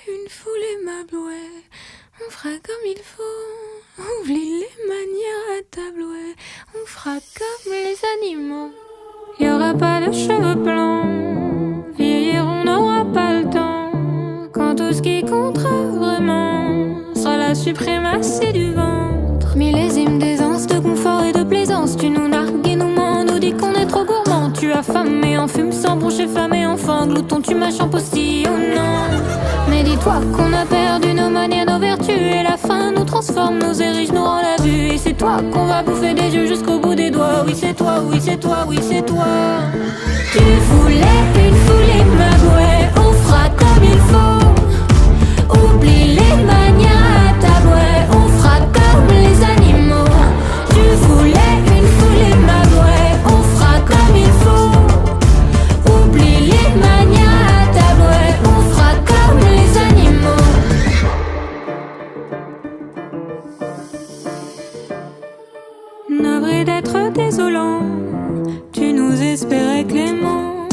une foule aimable, ouais. On fera comme il faut. Oublie les manières à table, ouais. On fera comme les animaux. Y aura pas de cheveux blancs. Vieillir, on n'aura pas le temps. Quand tout ce qui comptera vraiment sera la suprématie du ventre. Millésime d'aisance, de confort et de plaisance. Tu nous nargues et nous mens, nous dis qu'on est trop gourmand. Tu affamé en fume sans broncher, flammé enfant. Glouton, tu mâches en postillonnant. Mais dis-toi qu'on a perdu nos manières, nos vertus. Et la faim nous transforme, nous érige, nous rend la vue. Et c'est toi qu'on va bouffer des yeux jusqu'au bout des doigts. Oui c'est toi, oui c'est toi, oui c'est toi. Tu voulais une foule aimable, ouais. On fera comme il faut. Oublie les manières à table, ouais. On fera comme les animaux. Tu voulais une foule aimable, ouais. On fera comme il faut. Oublie les manières à table, ouais. On fera comme les animaux. Navré d'être désolant, tu nous espérais clément.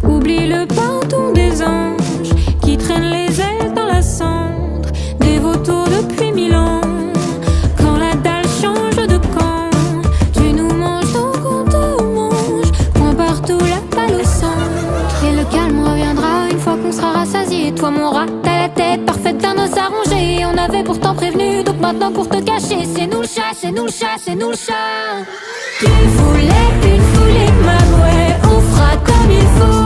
Oublie le pardon des anges qui traînent les ailes dans la cendre. Des vautours depuis 1000 ans. Quand la dalle change de camp, tu nous manges donc on te mange. Point partout la balle au centre. Et le calme reviendra une fois qu'on sera rassasié. Toi mon rat, t'as la tête parfaite d'un os arrangé. On avait pourtant prévenu, donc maintenant pour te cacher. C'est nous le chat, c'est nous le chat, c'est nous le chat. Tu voulais une foule aimable, ouais. On fera comme il faut.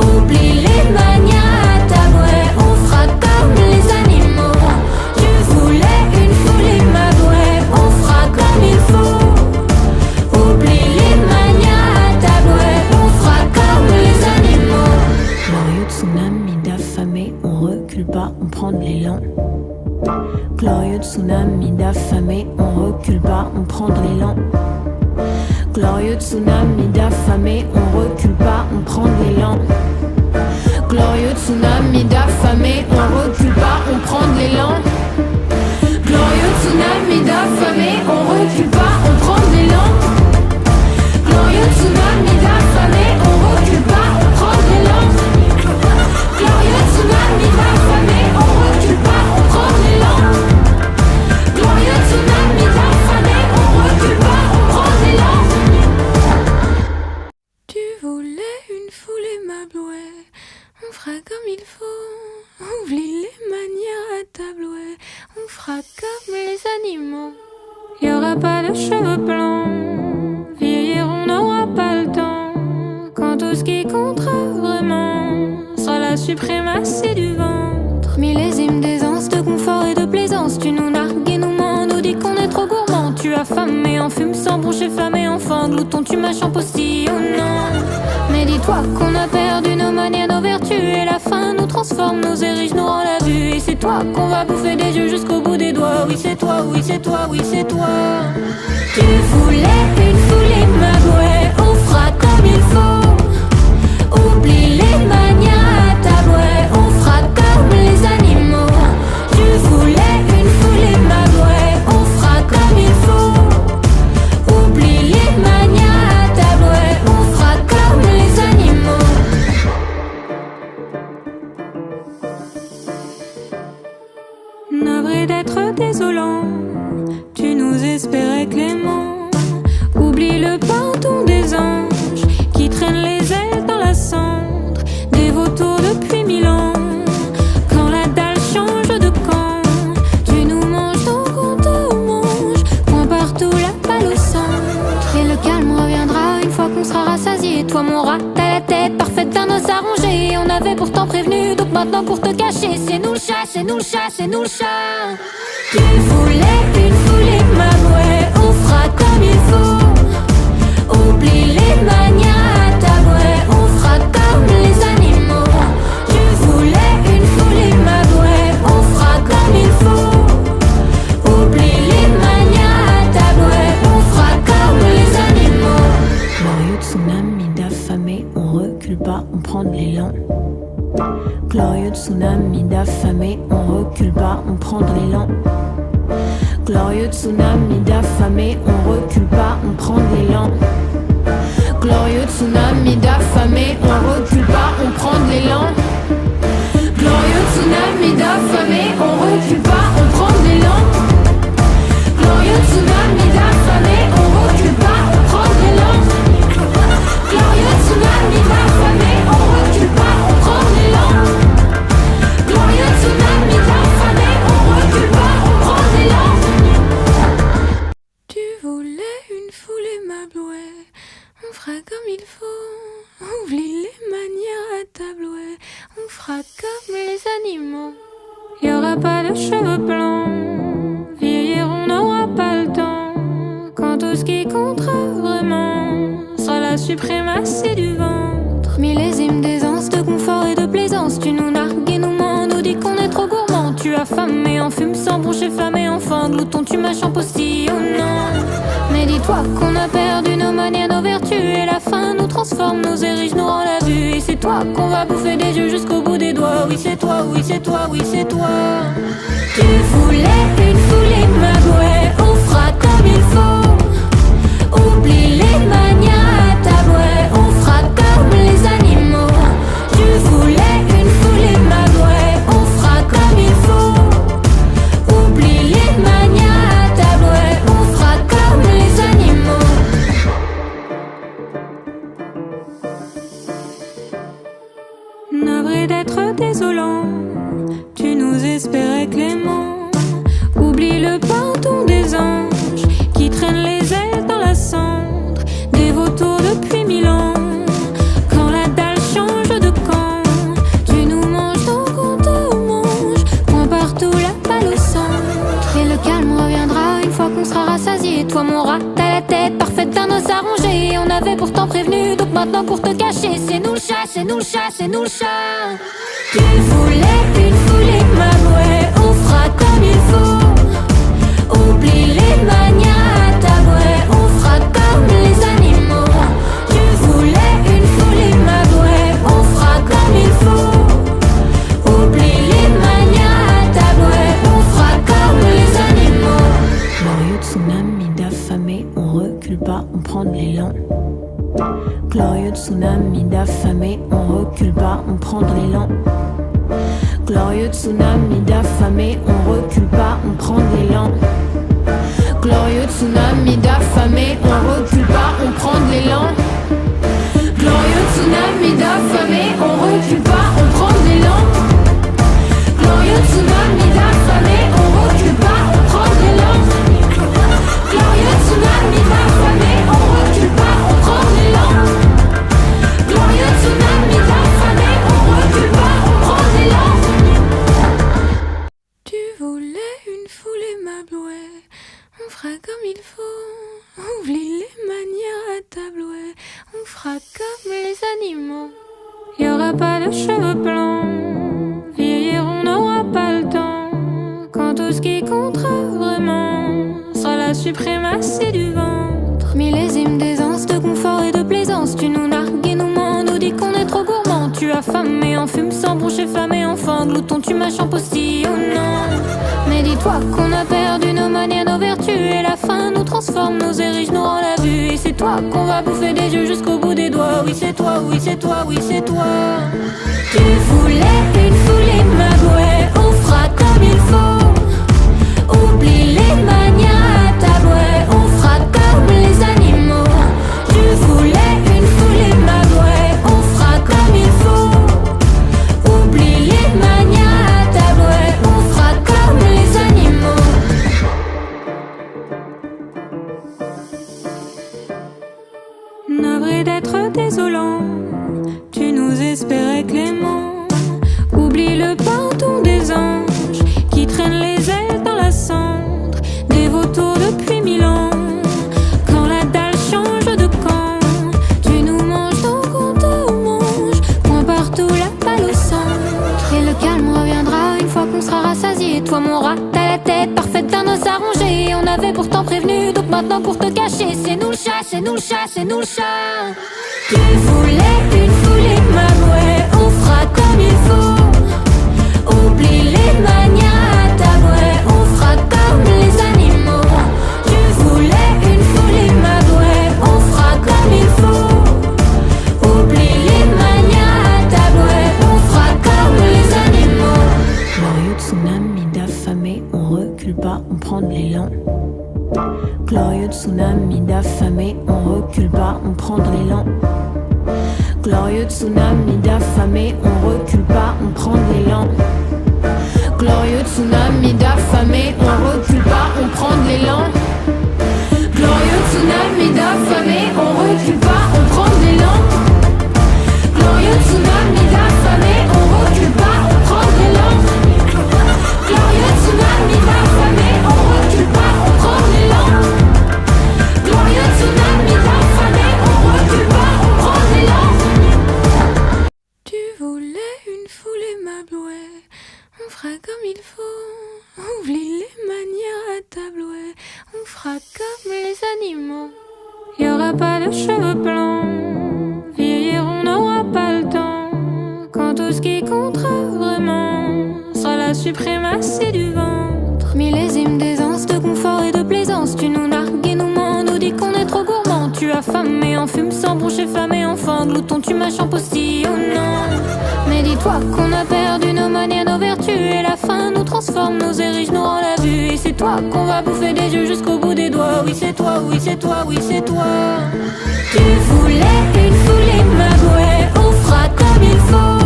Oublie les manières à table, ouais. On fera comme les animaux. Tu voulais une foule aimable, ouais. On fera comme il faut. Oublie les manières à table, ouais. On fera comme les animaux. Glorieux tsunami d'affamés, on recule pas, on prend de l'élan. Glorieux tsunami d'affamés, on recule pas, on prend de l'élan. Glorieux tsunami d'affamés, on recule pas, on prend de l'élan. Glorieux tsunami d'affamés, on recule pas, on prend de l'élan. Glorieux tsunami d'affamés, on recule pas, on prend de l'élan. Glorieux tsunami d'affamés, on recule pas, on prend de l'élan. Glorieux tsunami d'affamés, on recule pas, on prend de l'élan. Glorieux tsunami d'affamés, on recule pas, on prend de l'élan. Tu voulais une foule aimable, ouais. On fera comme il faut. Oublie les manières à table, ouais. On fera comme les animaux. Y aura pas de cheveux blancs. Vieillir, on n'aura pas le temps. Quand tout ce qui comptera vraiment sera la suprématie du ventre. Millésime d'aisance, de confort et de plaisance. Tu nous nargues et nous mens, nous dis qu'on est trop gourmand. Tu affamé en fume sans broncher, flammé enfant. Glouton, tu mâches en postillonnant. Mais dis-toi qu'on a perdu nos manières, nos vertus. Et la faim nous transforme, nous érige, nous rend la vue. Et c'est toi qu'on va bouffer des yeux jusqu'au bout des doigts. Oui c'est toi, oui c'est toi, oui c'est toi. Tu voulais une foule aimable, ouais. On fera comme il faut. Oublie les manières à table, ouais. On fera comme les animaux. Tu voulais une foule aimable, ouais. On fera comme il faut. Oublie les manières à table, ouais. On fera comme les animaux. Navré d'être désolant, tu nous espérais clément. Oublie le pardon des anges qui traînent les ailes dans la cendre. Des vautours depuis 1000 ans. Quand la dalle change de camp, tu nous manges donc on te mange. Point partout la balle au centre. Et le calme reviendra une fois qu'on sera rassasié. Toi mon rat, t'as la tête parfaite d'un os arrangé. On avait pourtant prévenu, donc maintenant pour te cacher. C'est nous le chat, c'est nous le chat, c'est nous le chat. Tu voulais une foule aimable, ouais. On fera comme il faut. Oublie les manières à table, ouais. On fera comme les animaux. Tu voulais une foule aimable, ouais. On fera comme il faut. Oublie les manières à table, ouais. On fera comme les animaux. Glorieux tsunami d'affamés, on recule pas, on prend de l'élan. Glorieux tsunami d'affamés, on recule pas, on prend de l'élan. Glorieux tsunami d'affamés, on recule pas, on prend de l'élan. Glorieux tsunami d'affamés, on recule pas, on prend de l'élan. Glorieux tsunami on fera comme les animaux. Y aura pas de cheveux blancs, vieillir on n'aura pas le temps. Quand tout ce qui comptera vraiment sera la suprématie du ventre. Millésime d'aisance, de confort et de plaisance. Tu nous nargues et nous mens, nous dis qu'on est trop gourmand. Tu as faim et en fume sans broncher, femme et enfant. Glouton, tu m'as postillonnant. Mais dis-toi qu'on a perdu nos manières, nos vertus. Et la faim nous transforme, nous érige, nous rend la vue. Et c'est toi qu'on va bouffer des yeux jusqu'au bout des doigts. Oui c'est toi, oui c'est toi, oui c'est toi. Tu voulais une foulée magouée, on fera comme il faut. Oublie les manières à tabouet, on fera comme les animaux. Tu voulais une foulée magouée, on fera comme il faut. Oublie les manières à tabouet, on fera comme les animaux. Navré d'être désolant, tu nous espérais clément. Oublie le pardon des anges qui traînent les ailes dans la cendre. Des vautours depuis 1000 ans. Quand la dalle change de camp, tu nous manges donc on te mange. Point partout la balle au centre. Et le calme reviendra une fois qu'on sera rassasié. Toi mon rat, t'as la tête parfaite d'un os à ronger. On avait pourtant prévenu, donc maintenant pour te cacher, c'est nous le chat, c'est nous le chat, c'est nous le chat. Tu voulais une foulée magouée, on fera comme il faut. Oublie les manières à tabouet, on fera comme les animaux. Tu voulais une foulée magouée, on fera comme il faut. Oublie les manières à tabouet, on fera comme les animaux. Glorieux tsunami d'affamés, on recule pas, on prend de l'élan. Glorieux tsunami d'affamés, on recule pas, on prend de l'élan. Glorieux tsunami d'affamés, on recule pas, on prend de l'élan. Glorieux tsunami d'affamés, on recule pas, on prend de l'élan. Glorieux tsunami d'affamés, on recule pas, on prend de l'élan. Glorieux tsunami d'affamés, on recule pas, on prend de l'élan. Glorieux tsunami d'affamés, on recule pas, on prend de l'élan. Glorieux tsunami d'affamés, on recule pas, on prend de l'élan. Tu voulais une foulée mablouée, on fera comme il faut. Oublie les manières à tablouer, on fera comme les animaux. Y aura pas de cheveux blancs, vieillir on n'aura pas le temps. Quand tout ce qui comptera vraiment sera la suprématie du ventre. Millésime d'aisance, de confort et de plaisance. Tu nous nargues et nous mens, nous dis qu'on est trop gourmand. Tu as faim et en fume sans broncher, femme et enfant. Glouton, tu m'as postillonnant. Mais dis-toi qu'on a perdu nos manières, nos vertus. Et la faim nous transforme, nous érige, nous rend la vue. Et c'est toi qu'on va bouffer des yeux jusqu'au bout des doigts. Oui c'est toi, oui c'est toi, oui c'est toi. Tu voulais une foulée magouée, on fera comme il faut. Oublie les manières à tabouet, on fera comme les animaux. Tu voulais une foulée magouée, on fera comme il faut. Oublie les manières à tabouet, on fera comme les animaux. Navré d'être désolant, tu nous espérais clément. Oublie le pardon des anges qui traînent les ailes dans la cendre. Des vautours depuis 1000 ans. Quand la dalle change de camp, tu nous manges donc on te mange. Point partout la balle au centre. Et le calme reviendra une fois qu'on sera rassasié. Toi mon rat, t'as la tête parfaite d'un os à ronger. On avait pourtant prévenu, donc maintenant pour te cacher, c'est nous le chat, c'est nous le chat, c'est nous le chat. Tu voulais une foulée magouée, on fera comme il faut. Oublie les manières à tabouet, on fera comme les animaux. Tu voulais une foulée magouée, on fera comme il faut. Oublie les manières à tabouet, on fera comme les animaux. Glorieux tsunami d'affamés, on recule pas, on prend de l'élan. Glorieux tsunami d'affamés, on recule pas, on prend de l'élan. Glorieux tsunami d'affamés, on recule pas, on prend de l'élan. Glorieux tsunami d'affamés, on recule pas, on prend de l'élan. Glorieux tsunami d'affamés, on recule pas, on prend de l'élan. Glorieux tsunami d'affamés, on recule aimable, ouais. On fera comme il faut. Oublie les manières à table, ouais. On fera comme les animaux. Y aura pas de cheveux blancs. Vieillir, on n'aura pas le temps. Quand tout ce qui comptera vraiment sera la suprématie du ventre. Millésime d'aisance, de confort et de plaisance. Tu nous nargues et nous mens, nous dis qu'on est trop gourmand. Tu affamé en fume sans broncher, femme et enfant. Glouton, tu m'achant postillonnant. Mais dis-toi qu'on a perdu nos manières, nos vertus. Et la faim nous transforme, nous érige, nous rend la vue. Et c'est toi qu'on va bouffer des yeux jusqu'au bout des doigts. Oui c'est toi, oui c'est toi, oui c'est toi. Tu voulais une foulée de magouets, on fera comme il faut.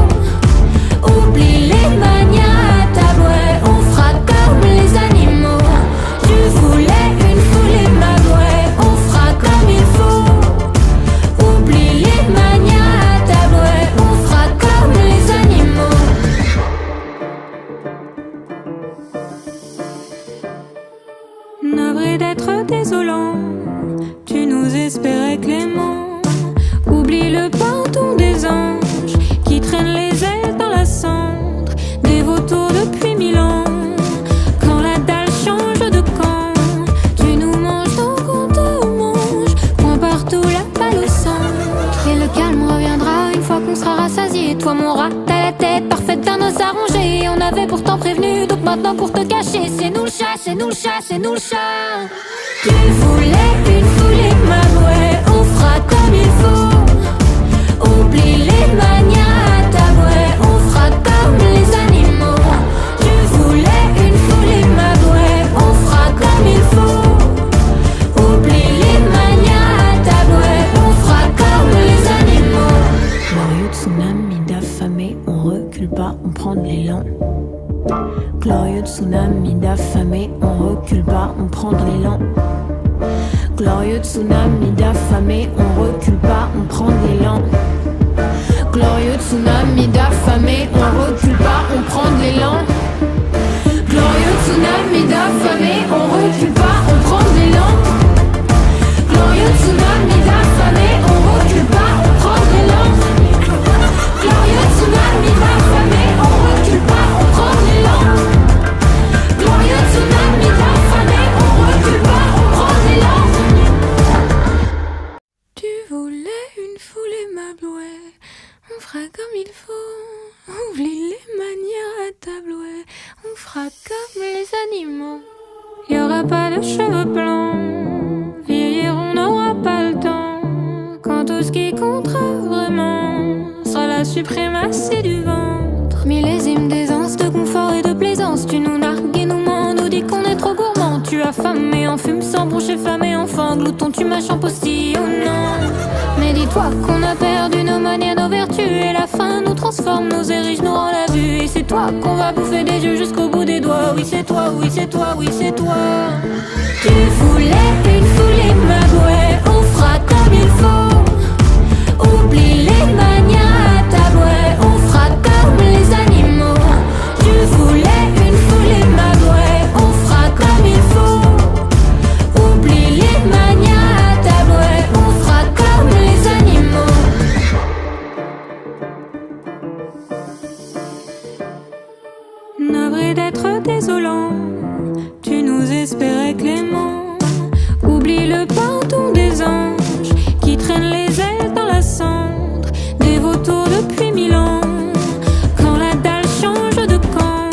Oublie les manières à tabouet, on fera comme les animaux. Tu voulais une foulée de magouets, on fera comme il faut. Oublie les manières à tabouet, on fera comme les animaux. Navré d'être désolant, tu nous espérais clément. Oublie le pardon des anges qui traînent les ailes dans la cendre. Des vautours depuis 1000 ans. Quand la dalle change de camp, tu nous manges donc on te mange. Point partout la balle au centre. Et le calme reviendra une fois qu'on sera rassasié. Toi mon rat, t'as la tête parfaite d'un os arrangé. On avait pourtant prévenu, donc maintenant pour te cacher, c'est nous le chat, c'est nous le chat, c'est nous le chat. Tu voulais une foulée de magouets, on fera comme il faut. Oublie les manières à tabouet, on fera comme les animaux. Tu voulais une foulée de magouets, on fera comme il faut. Oublie les manières à tabouet, on fera comme les animaux. Glorieux tsunami d'affamés, on recule pas, on prend de l'élan. Glorieux tsunami d'affamés, on recule pas, on prend de l'élan. Glorieux tsunami d'affamés, on recule pas, on prend de l'élan. Glorieux tsunami d'affamés, on recule pas, on prend de l'élan. Glorieux tsunami d'affamés, on recule pas, on prend de l'élan. Glorieux tsunami d'affamés, on recule pas, on prend de l'élan. Glorieux tsunami d'affamés, on recule pas, on prend de l'élan. Glorieux tsunami d'affamés, on recule pas, on prend de l'élan. Tu voulais une foulée meuble, ouais. On fera comme il faut. Oublie les manières à table, ouais. On fera comme les animaux. Y aura pas de cheveux blancs. Vieillir, on n'aura pas le temps. Quand tout ce qui comptera vraiment sera la suprématie du ventre. Millésime d'aisance, de confort et de plaisance. Tu nous nargues et nous mens, nous dis qu'on est trop gourmand. Tu affamé en fume sans broncher, femme et enfant. Glouton, tu m'achant postillonnant. Mais dis-toi qu'on a perdu nos manières, nos vertus. Et la faim nous transforme, nous érige, nous rend la vue. Et c'est toi qu'on va bouffer des yeux jusqu'au bout des doigts. Oui c'est toi, oui c'est toi, oui c'est toi. Tu voulais une foulée de magouets, on fera comme il faut. Oublie les manières à tabouet, on fera comme les animaux. Tu voulais une foulée de magouets, on fera comme il faut. Oublie les manières à tabouet, on fera comme les animaux. Navré d'être désolant, tu nous espérais clément. Oublie le pardon des anges qui traînent les ailes dans la cendre. Des vautours depuis 1000 ans. Quand la dalle change de camp,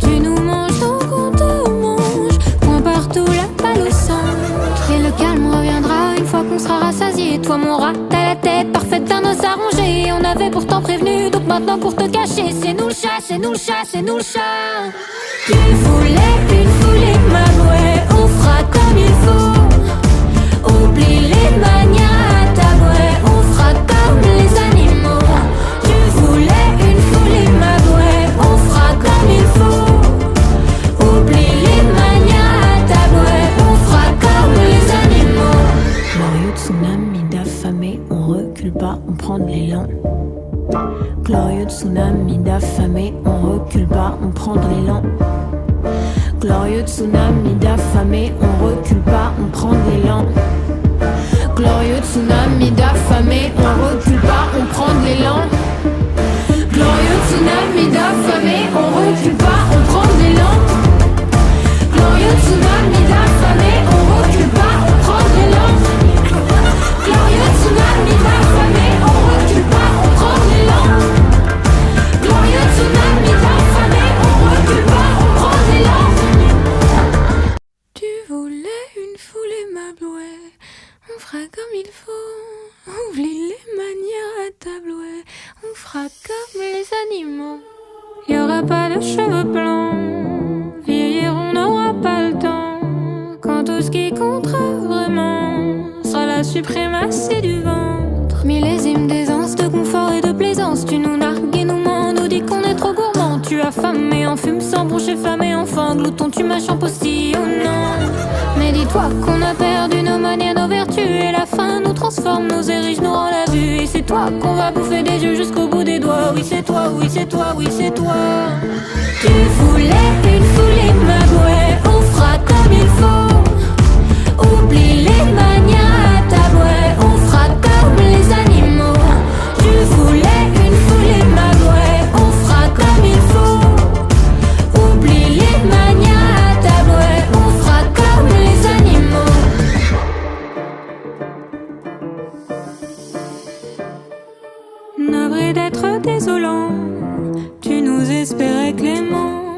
tu nous manges donc on te mange. Point partout la balle au centre. Et le calme reviendra une fois qu'on sera rassasié. Toi mon rat, t'as la tête parfaite d'un os arrangé. On avait pourtant prévenu, donc maintenant pour te cacher, c'est nous le chat, c'est nous le chat, c'est nous le chat. Tu voulais une foulée de magouets, on fera comme il faut. Oublie les manières à tabouet, on fera comme les animaux. Tu voulais une foulée de magouets, on fera comme il faut. Oublie les manières à tabouet, on fera comme les animaux. Glorieux tsunami d'affamés, on recule pas, on prend de l'élan. Glorieux tsunami d'affamés, on recule pas, on prend de l'élan. Glorieux tsunami d'affamés, on recule pas, on prend de l'élan. Glorieux tsunami d'affamés, on recule pas, on prend de l'élan. Glorieux tsunami d'affamés, on recule pas, on prend de l'élan. Glorieux tsunami d'affamés, on recule pas, on prend de l'élan. Glorieux tsunami d'affamés, on recule pas, on prend de l'élan. Glorieux tsunami d'affamés, on recule pas, on prend de l'élan. Tu voulais une foulée m'ablouer, on fera comme il faut. Oublie les manières à tablouer, on fera comme les animaux. Y aura pas de cheveux blancs, vieillir on n'aura pas le temps. Quand tout ce qui comptera vraiment sera la suprématie du ventre. Millésime d'aisance, de confort et de plaisance, tu nous nargues et nous mens, nous dis qu'on est trop gourmand. Tu affamé en fume sans broncher, famé enfant, glouton tu m'as champostillonnant. Mais dis-toi qu'on a perdu nos manières, nos vertus, et la faim nous transforme, nous érige, nous rend la vue. Et c'est toi qu'on va bouffer des yeux jusqu'au bout des doigts. Oui c'est toi, oui c'est toi, oui c'est toi. Tu voulais une foulée m'abouer, on fera comme il faut. Oublie les manières à tabouet, on fera comme les animaux. Tu voulais une foulée m'abouer, on fera comme il faut. Oublie les manières à tabouet, on fera comme les animaux. Navré d'être désolant, tu nous espérais clément.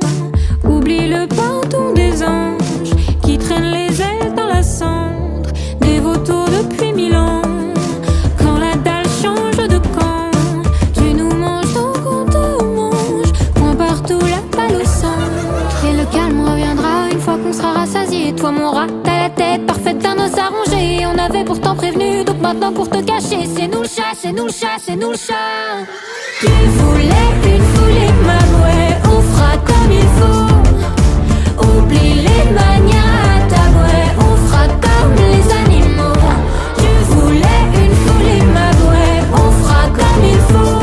Oublie le pardon des anges qui traînent les ailes dans la cendre, des vautours depuis 1000 ans. Quand la dalle change de camp, tu nous manges donc on te mange. Point partout la balle au centre, et le calme reviendra une fois qu'on sera rassasié. Toi mon rat, t'as la tête parfaite d'un os arrangé. On avait pourtant prévenu, donc maintenant pour te cacher, c'est nous le chat, c'est nous le chat, c'est nous le chat. Tu voulais une foulée m'abouer, on fera comme il faut. Oublie les manières à tabouet, on fera comme les animaux. Tu voulais une foulée m'abouer, on fera comme il faut.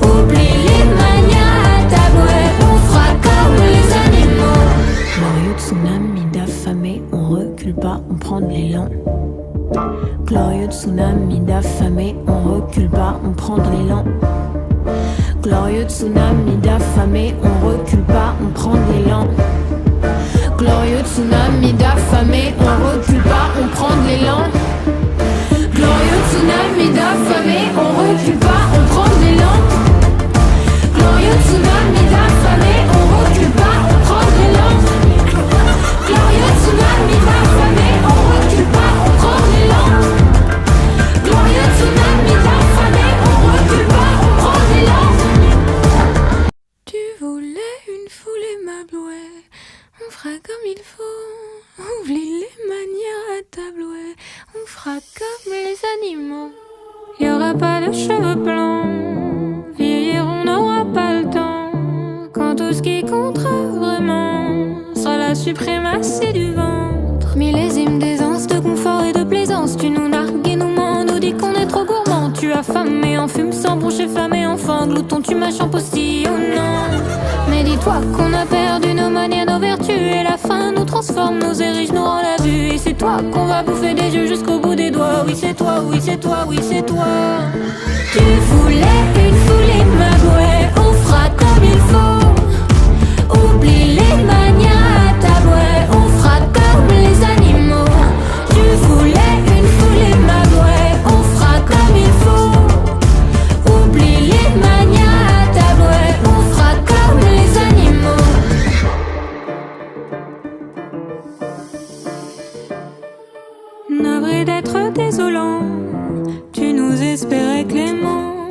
Oublie les manières à tabouet, on fera comme les animaux. Glorieux tsunami d'affamés, on recule pas, on prend de l'élan. Glorieux tsunami d'affamés, on recule pas, on prend de l'élan. Glorieux tsunami d'affamés, on recule pas, on prend de l'élan. Glorieux tsunami d'affamés, on recule pas, on prend de l'élan. Glorieux tsunami d'affamés, on recule pas, on prend de l'élan. Glorieux tsunami d'affamés, on recule pas, on prend de l'élan. Glorieux tsunami d'affamés, on recule pas, on prend de l'élan. Glorieux tsunami d'affamés, on recule pas, on prend de l'élan. Tu voulais une foulée m'ablouer, on fera comme il faut. Oublie les manières à tablouer, on fera comme les animaux. Y aura pas de cheveux blancs, vieillir on n'aura pas le temps. Quand tout ce qui comptera vraiment sera la suprématie du ventre. Millésime d'aisance, de confort et de plaisance, tu nous nargues et nous mens, nous dis qu'on est trop gourmand. Tu affamé en fume sans broncher, famé enfant, glouton tu m'as champostillonnant. Mais dis-toi qu'on a perdu nos manières, nos vertus, et la faim nous transforme, nous érige, nous rend la vue. Et c'est toi qu'on va bouffer des yeux jusqu'au bout des doigts. Oui c'est toi, oui c'est toi, oui c'est toi. Tu voulais une foulée m'abouer, on fera comme il faut. Oublie les manières à tabouet, on fera comme les animaux. Tu voulais une foulée m'abouer, on fera comme il faut. Oublie les manières à tabouet, on fera comme les animaux. Navré d'être désolant, tu nous espérais clément.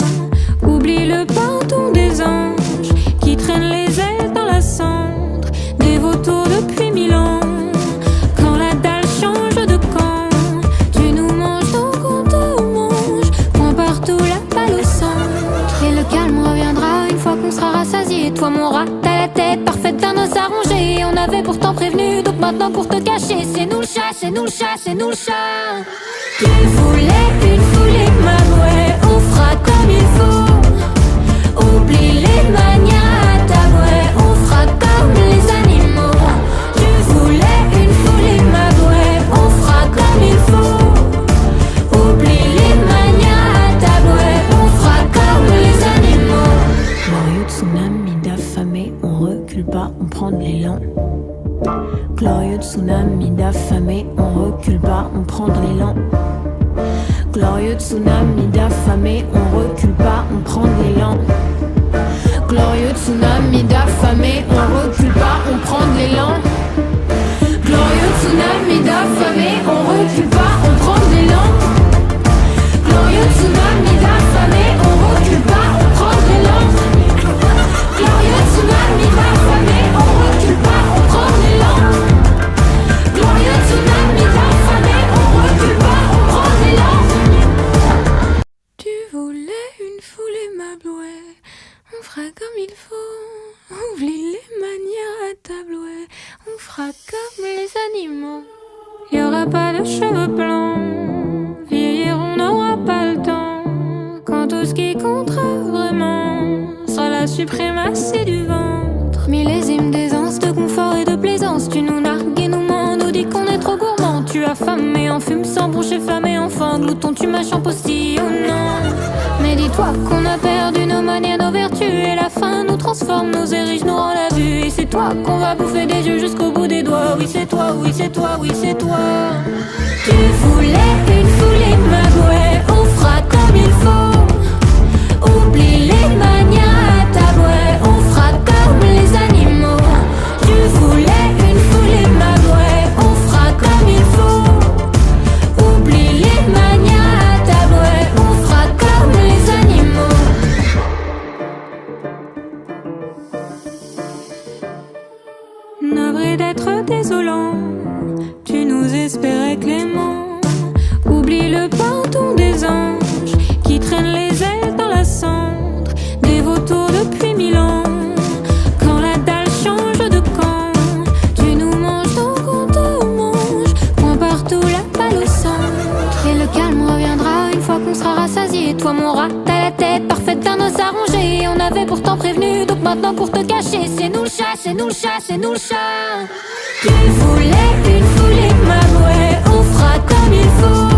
Oublie le pardon des anges qui traînent les ailes dans la cendre, des vautours depuis 1000 ans. Quand la dalle change de camp, tu nous manges donc on te mange. Point partout la balle au centre, et le calme reviendra une fois qu'on sera rassasié. Toi mon rat, t'as la tête parfaite d'un os arrangé. On avait pourtant prévenu, donc maintenant pour te cacher, c'est nous le chat, c'est nous le chat, c'est nous le chat. Tu voulais une foulée m'abouer, on fera comme il faut. Oublie les manières à tabouet, on fera comme les animaux. Tu voulais une foulée m'abouer, on fera comme il faut. Oublie les manières à tabouet, on fera comme les animaux. d'affamés, on recule pas, on prend de l'élan. Glorieux tsunami d'affamés, on recule pas, on prend de l'élan. Glorieux tsunami d'affamés, on recule pas, on prend de l'élan. Glorieux tsunami d'affamés, on recule pas, on prend de l'élan. Glorieux tsunami d'affamés, on recule pas, on prend de l'élan. Glorieux tsunami d'affamés, on recule pas, on prend de l'élan. Glorieux tsunami d'affamés, on recule pas, on prend de l'élan. Glorieux tsunami d'affamés, on recule pas, on prend de l'élan. Tu voulais une foule aimable, ouais. On fera comme il faut. Oublie les manières à table, ouais. On fera comme les animaux. Y aura pas de cheveux blancs. Vieillir, on n'aura pas le temps. Quand tout ce qui comptera vraiment sera la suprématie du ventre. Millésime d'aisance, de confort et de plaisance. Tu nous nargues et nous mens, nous dis qu'on est trop gourmand. Tu as faim et en fume sans broncher, femme et enfant. Glouton, tu m'as postillonnant. Mais dis-toi qu'on a perdu nos manières, nos vertus. Et la faim nous transforme, nous érige, nous rend la vue. Et c'est toi qu'on va bouffer des yeux jusqu'au bout des doigts. Oui c'est toi, oui c'est toi, oui c'est toi. Tu voulais une foule aimable, ouais. On fera comme il faut. Oublie les manières à table, ouais. On fera comme les animaux. Tu voulais une foule aimable, ouais. On fera comme il faut. Oublie les manières à table, ouais. On fera comme les animaux. Navré d'être désolant, tu nous espérais clément. Oublie le pardon des anges qui traînent les ailes dans la cendre. Des vautours depuis 1000 ans. Quand la dalle change de camp, tu nous manges donc on te mange. Point partout la balle au centre. Et le calme reviendra une fois qu'on sera rassasié. Toi mon rat, t'as la tête parfaite d'un os arrangé. On avait pourtant prévenu, donc maintenant pour te cacher, c'est nous le chat, c'est nous le chat, c'est nous le chat. Tu voulais une foule aimable, ouais. On fera comme il faut.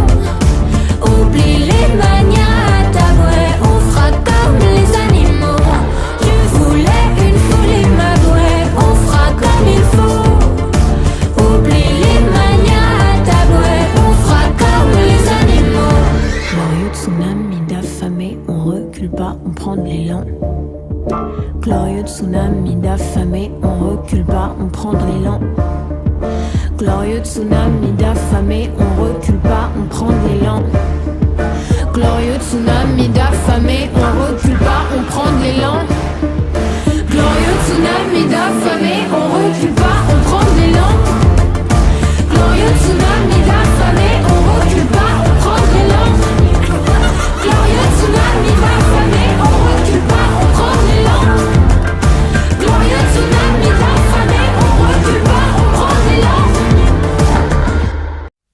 Oublie les manières à table, ouais. On fera comme les animaux. Tu voulais une foule aimable, ouais. On fera comme il faut. Oublie les manières à table, ouais. On fera comme les animaux. Glorieux tsunami d'affamés, on recule pas, on prend de l'élan. Glorieux tsunami d'affamés, on recule pas, on prend de l'élan. Glorieux tsunami d'affamés, on recule pas, on prend de l'élan. Glorieux tsunami d'affamés, on recule pas, on prend de l'élan. Glorieux tsunami d'affamés, on recule pas, on prend de l'élan. Glorieux tsunami d'affamés, on recule pas, on prend de l'élan. Glorieux tsunami d'affamés, on recule pas, on prend de l'élan. Glorieux tsunami d'affamés, on recule pas, on prend de l'élan.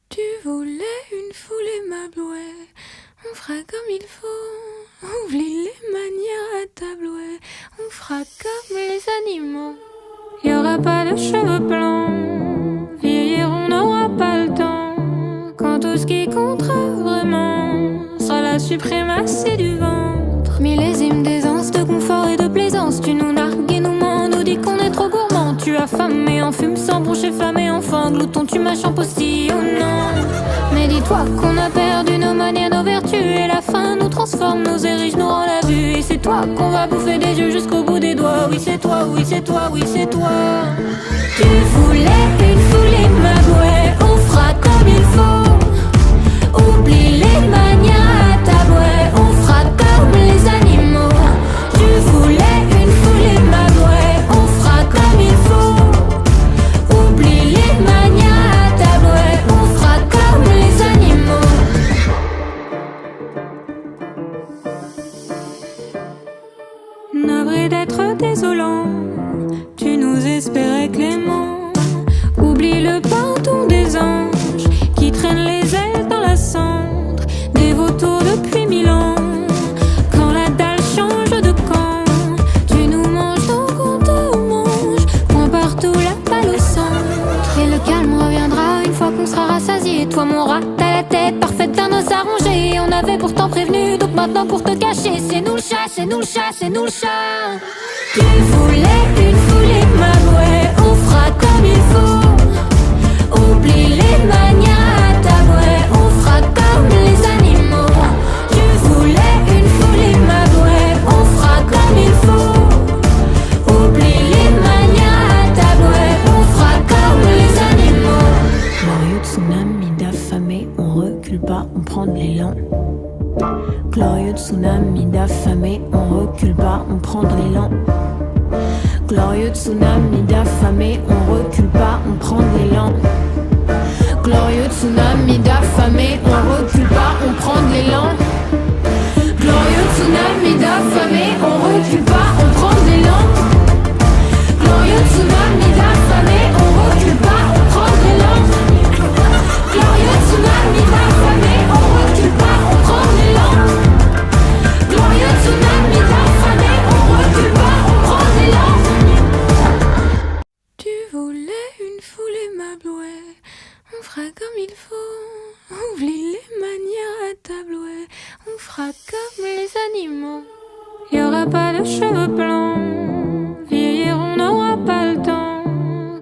Tu voulais une foule aimable, ouais. On fera comme il faut. Oublie les manières à table, ouais. On fera comme les animaux. Y aura pas de cheveux blancs. Vieillir, on n'aura pas le temps. Quand tout ce qui comptera vraiment sera la suprématie du ventre. Millésime d'aisance, de confort et de plaisance. Tu nous nargues et nous mens, nous dis qu'on est trop gourmand. Tu as faim et en fume sans broncher, femme et enfant. Glouton, tu m'as postillonnant. Mais dis-toi qu'on a perdu nos manières, nos vertus. Et la faim nous transforme, nous érige, nous rend la vue. Et c'est toi qu'on va bouffer des yeux jusqu'au bout des doigts. Oui c'est toi, oui c'est toi, oui c'est toi. Tu voulais une foule aimable, ouais. On fera comme il faut. Oublie les manières à table, ouais. On fera comme les animaux. Tu voulais une foule aimable, ouais. On fera comme il faut. Oublie les manières à table, ouais. On fera comme les animaux. Navré d'être désolant, tu nous espérais clément. Oublie le pardon des anges qui traînent les ailes dans la cendre. Des vautours depuis 1000 ans. Quand la dalle change de camp, tu nous manges donc on te mange. Point partout la balle au centre. Et le calme reviendra une fois qu'on sera rassasié. Toi mon rat, t'as la tête parfaite d'un os arrangé. On avait pourtant prévenu, donc donc maintenant pour te cacher, c'est nous le chat, c'est nous le chat, c'est nous le chat. Tu voulais une foulée m'avouer, on fera comme il faut. Oublie les manières à tabouer, on fera comme les animaux. Tu voulais une foulée m'avouer, on fera comme il faut. Oublie les manières à tabouer, on fera comme les animaux. Glorieux tsunami d'affamés, on recule pas, on prend de l'élan. Glorieux tsunami d'affamés, on recule pas, on prend de l'élan. Glorieux tsunami d'affamés, on recule pas, on prend de l'élan. Glorieux tsunami d'affamés, on recule pas, on prend de l'élan. Glorieux tsunami d'affamés, on recule pas, on prend de l'élan. Glorieux tsunami d'affamés, on recule pas, on prend de l'élan. Glorieux tsunami d'affamés, on recule pas, on prend de l'élan. Glorieux tsunami d'affamés, on recule pas, on prend de l'élan. Tu voulais une foulée m'ablouer, on fera comme il faut. Oublie les manières à tablouer, on fera comme les animaux. Y aura pas de cheveux blancs, vieillir on n'aura pas le temps.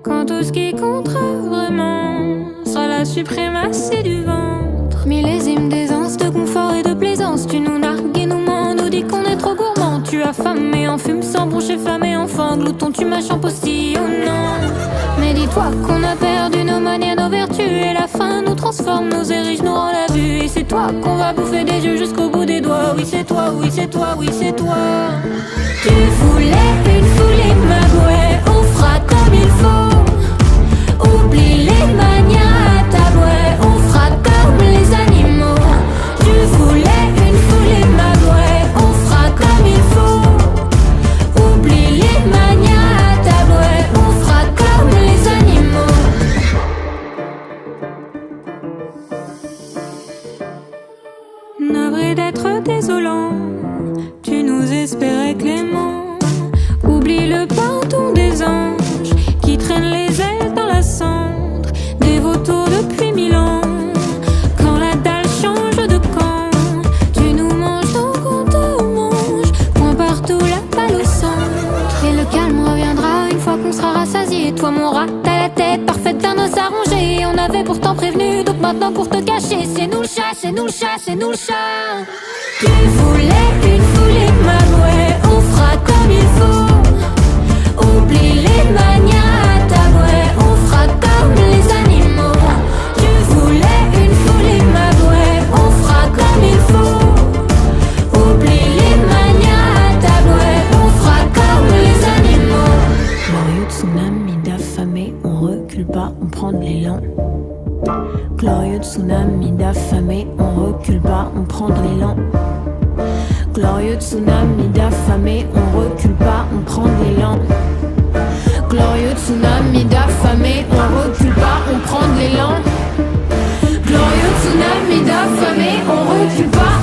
Quand tout ce qui comptera vraiment sera la suprématie du ventre. Millésime d'aisance, de confort et de plaisance, tu nous nargues et nous mens, nous dis qu'on est trop gourmand. Tu as faim et en fume sans broncher, femme et enfant, glouton tu mâches en postillonnant. Mais dis-toi qu'on a perdu nos manières, nos vertus, et la faim nous transforme, nous érige, nous rend la vue. Et c'est toi qu'on va bouffer des yeux jusqu'au bout des doigts. Oui c'est toi, oui c'est toi, oui c'est toi. Tu voulais une foulée m'avouer, on fera comme il faut. Oublie les manières à tabouer, on fera comme les animaux. Tu voulais une foulée m'avouer, on fera comme il faut. Oublie les manières à tabouer, on fera comme les animaux. Navré d'être désolant, tu nous espérais clément. Oublie le pardon des anges qui traînent les ailes dans la cendre des vautours depuis 1000 ans. Quand la dalle change de camp, tu nous manges donc on te mange. Point partout la balle au centre, et le calme reviendra une fois qu'on sera rassasié. Toi mon rat, t'as la tête parfaite d'un os arrangé. On avait pourtant prévenu, donc maintenant pour te cacher, c'est nous le chat, c'est nous le chat, c'est nous le chat. Tu voulais une foulée m'avouer, on fera comme il faut. Oublie les manières à tabouer, on fera comme les animaux. Tu voulais une foulée m'avouer, on fera comme il faut. Oublie les manières à tabouer, on fera comme les animaux. Glorieux tsunami d'affamés, on recule pas, on prend de l'élan. Glorieux tsunami d'affamés, on recule pas, on prend de l'élan. Glorieux tsunami d'affamés, on recule pas, on prend de l'élan. Glorieux tsunami d'affamés, on recule pas, on prend de l'élan. Glorieux tsunami d'affamés, on recule pas,